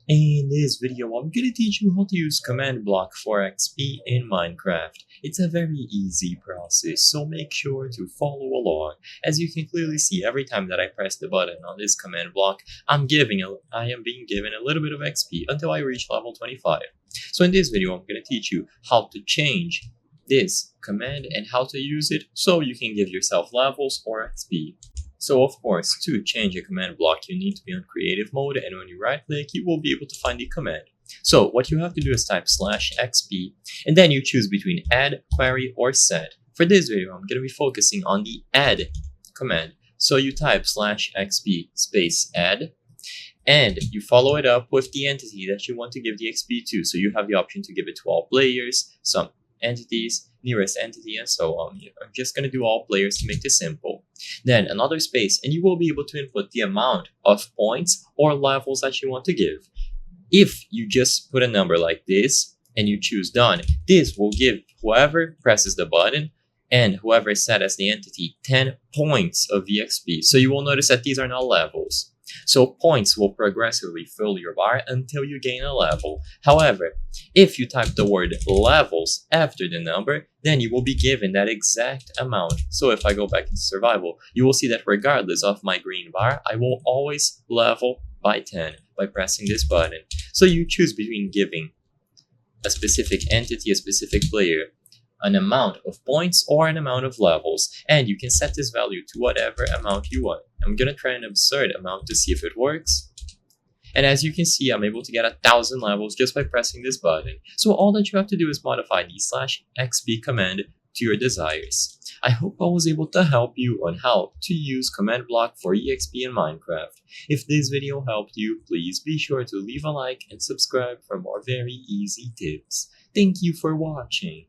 In this video, I'm going to teach you how to use command block for XP in Minecraft. It's a very easy process, so make sure to follow along. As you can clearly see, every time that I press the button on this command block, I am being given a little bit of XP until I reach level 25. So in this video, I'm going to teach you how to change this command and how to use it so you can give yourself levels or XP. So of course, to change a command block, you need to be on creative mode, and when you right click, you will be able to find the command. So what you have to do is type /xp, and then you choose between add, query, or set. For this video, I'm going to be focusing on the add command. So you type /xp space add, and you follow it up with the entity that you want to give the XP to. So you have the option to give it to all players, some entities, nearest entity, and so on. I'm just going to do all players to make this simple. Then another space, and you will be able to input the amount of points or levels that you want to give. If you just put a number like this and you choose done, this will give whoever presses the button and whoever is set as the entity 10 points of EXP. So you will notice that these are not levels. So points will progressively fill your bar until you gain a level. However, if you type the word levels after the number, then you will be given that exact amount. So if I go back into survival, you will see that regardless of my green bar, I will always level by 10 by pressing this button. So you choose between giving a specific entity, a specific player, an amount of points or an amount of levels, and you can set this value to whatever amount you want. I'm gonna try an absurd amount to see if it works. And as you can see, I'm able to get 1,000 levels just by pressing this button. So all that you have to do is modify the /xp command to your desires. I hope I was able to help you on how to use command block for EXP in Minecraft. If this video helped you, please be sure to leave a like and subscribe for more very easy tips. Thank you for watching.